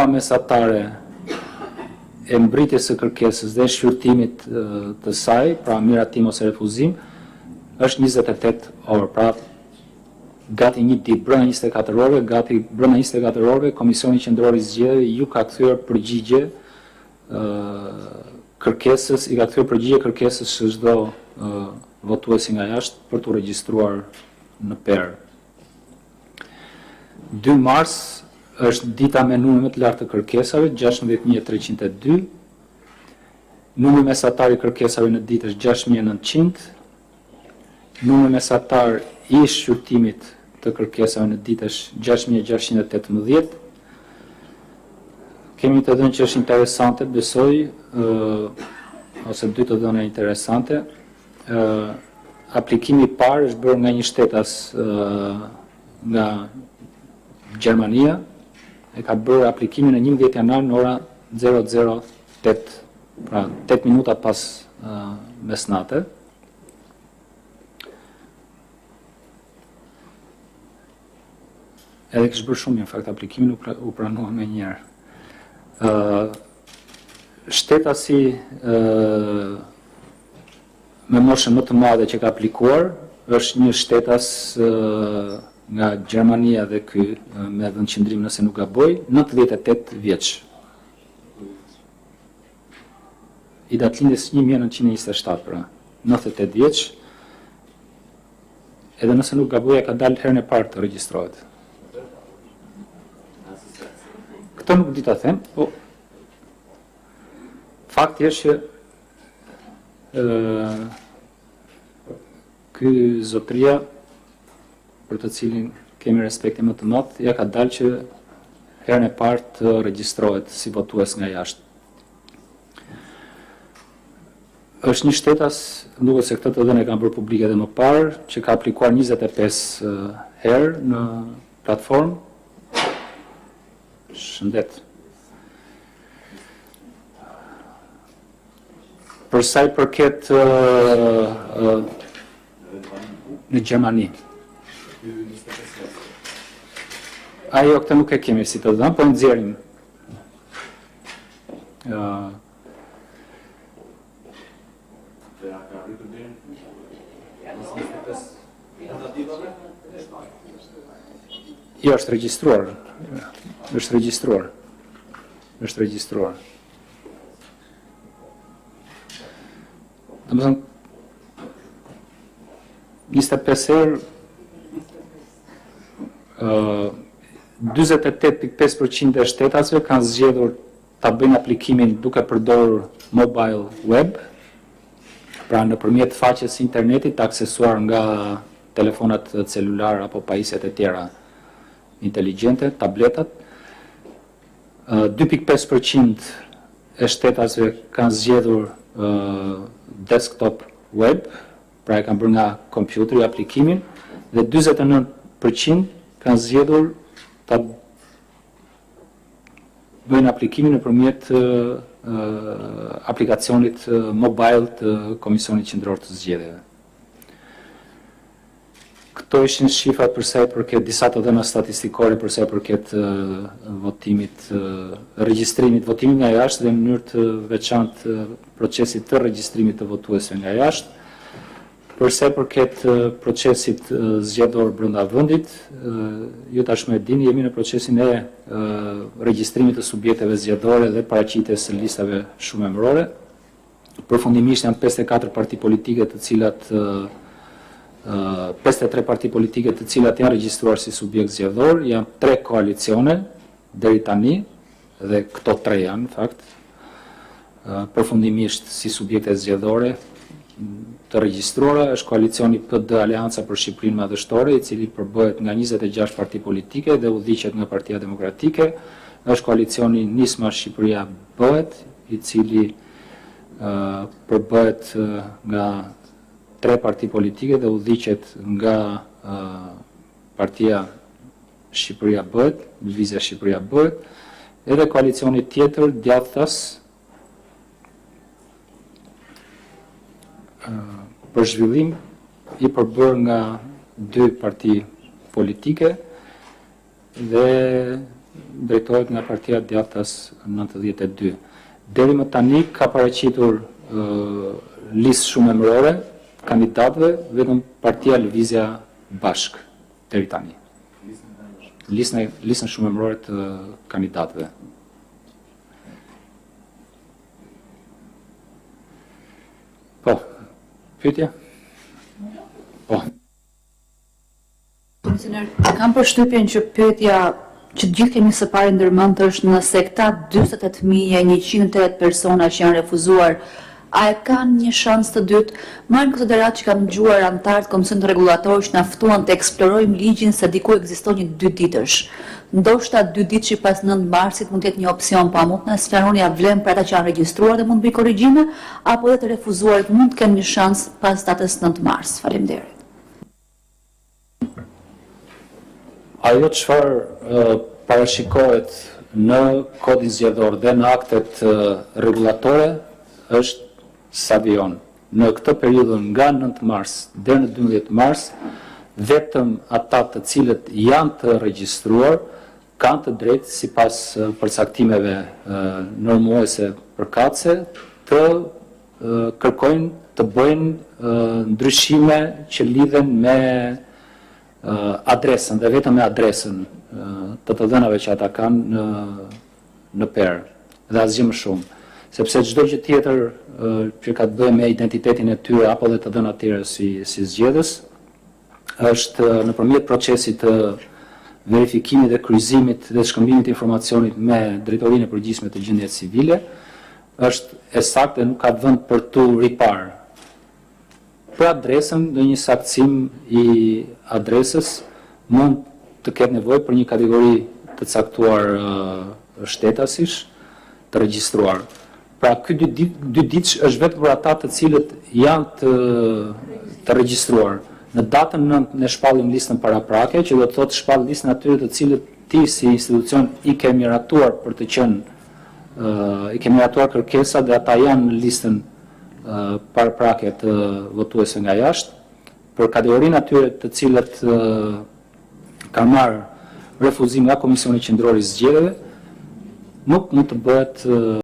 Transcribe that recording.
koha mesatare e mbritjes së kërkesës dhe shqyrtimit të saj, pra miratim ose refuzim, është 28 orë. Pra, gati një ditë, brenda 24 orëve, brenda 24 orëve, Komisioni Qendror i Zgjedhjeve ju ka kthyer përgjigje kërkesës, i ka kthyer përgjigje kërkesës së çdo votuesi nga jashtë për t'u regjistruar në PER. 2 mars është dita me numër më të lartë të kërkesave, 16.302. Numri mesatar i kërkesave në ditë është 6.900. Numri mesatar i shqyrtimit të kërkesave në ditë është 6.618. Kemi të dhënë që është interesante, besoj, ose dy të dhënë interesante. Aplikimi i parë është bërë nga një shtetas nga Gjermania, e ka bërë aplikimin në 11 janar në ora 008, pra 8 minuta pas mesnate. Edhe kishë bërë shumë, në fakt, aplikimin u pranua me njerë. Shtetasi me moshën më të madhe që ka aplikuar është një shtetas nga Gjermania dhe ky me vendqëndrim, nëse nuk gaboj, 98 vjeç. I datlindjes 1927, pra 98 vjeç. Edhe nëse nuk gaboj, ka dalë herën e parë të regjistrohet. Këtë nuk di ta them, po fakti është që ky zotëria, për të cilin kemi respektin më të madh, ja ka dalë që herën e parë të regjistrohet si votues nga jashtë. Është një shtetas, duket se këtë të dhënë e kanë bërë publike edhe më parë, që ka aplikuar 25 herë në platformë. Shëndet. Për sa i përket në Gjermani. Ajo këtë nuk e kemi si të dhënë, po nxjerrim. Jo, është regjistruar. Është regjistruar. Është regjistruar. Domethënë 25 herë 48.5% e shtetasve kanë zgjedhur ta bëjnë aplikimin duke përdorur mobile web, pra nëpërmjet faqes internetit të aksesuar nga telefonat celular apo pajisjet e tjera inteligjente, tabletat. 2.5% e shtetasve kanë zgjedhur desktop web, pra e kanë bërë nga kompjuteri aplikimin, dhe 49% kanë zgjedhur ta bëjnë aplikimin nëpërmjet aplikacionit mobile të Komisionit Qendror të Zgjedhjeve. Këto ishin shifrat për sa i përket disa të dhëna statistikore për sa i përket votimit, regjistrimit votimit nga jashtë dhe në mënyrë të veçantë procesit të regjistrimit të votuesve nga jashtë. Për sa i përket procesit zgjedhor brenda vendit, ju tashmë e dini, jemi në procesin e regjistrimit të subjekteve zgjedhore dhe paraqitjes së listave shumëemërore. Përfundimisht janë 54 parti politike të cilat 53 parti politike të cilat janë regjistruar si subjekt zgjedhor, janë 3 koalicione deri tani, dhe këto 3 janë në fakt përfundimisht si subjekte zgjedhore të regjistruara. Është koalicioni PD Aleanca për Shqipërinë Madhështore, i cili përbëhet nga 26 parti politike dhe udhëhiqet nga Partia Demokratike. Është koalicioni Nisma Shqipëria Bëhet, i cili përbëhet nga 3 parti politike dhe udhëhiqet nga Partia Shqipëria Bëhet, Lëvizja Shqipëria Bëhet, edhe koalicioni tjetër Djathtas për zhvillim, i përbërë nga 2 parti politike dhe drejtohet nga Partia e Djathtas 92. Deri më tani ka paraqitur listë shumë emërore kandidatëve, vetëm Partia Lëvizja Bashk deri tani. Listën shumë emërore të kandidatëve. Po, pyetje? Po. Komisioner, kam përshtypjen që pyetja që gjithë kemi së pari ndërmend është nëse këta 48.108 persona që janë refuzuar, a e kanë një shans të dytë? Marrë në konsiderat që kanë dëgjuar anëtarët të Komisionit Rregullator që na ftuan të eksplorojmë ligjin se diku ekziston një 2 ditësh. Ndoshta 2 ditë që pas 9 marsit mund të jetë një opsion, pa mund të na sqaroni a vlen për ata që janë regjistruar dhe mund të bëj korrigjime, apo edhe të refuzuarit mund të kenë një shans pas datës 9 mars. Faleminderit. Ajo çfarë parashikohet në kodin zgjedhor dhe në aktet rregullatore është sa vijon. Në këtë periudhë nga 9 mars deri në 12 mars, vetëm ata të cilët janë të regjistruar kanë të drejtë sipas përcaktimeve normuese përkatëse të kërkojnë të bëjnë ndryshime që lidhen me adresën dhe vetëm me adresën të dhënave që ata kanë në perë dhe asgjë më shumë, sepse çdo gjë tjetër që ka të bëjë me identitetin e tyre apo dhe të dhëna të tjera si zgjedhës është nëpërmjet procesit të verifikimit dhe kryqëzimit dhe shkëmbimit të informacionit me Drejtorinë e Përgjithshme të Gjendjes Civile është e saktë dhe nuk ka vend për tu riparë. Për adresën dhe një saktësim i adresës mund të ketë nevojë për një kategori të caktuar shtetasish të regjistruar. Pra ky 2 ditë është vetëm për ata të cilët janë të regjistruar. Në datën 9 ne shpallim listën paraprake, që do të thotë shpall listën atyre të cilët ti si institucion i ke miratuar për të qenë i ke miratuar kërkesa dhe ata janë në listën paraprake të votuesve nga jashtë. Për kategorinë atyre të cilët kanë marrë refuzim nga Komisioni Qendror i Zgjedhjeve, nuk mund të bëhet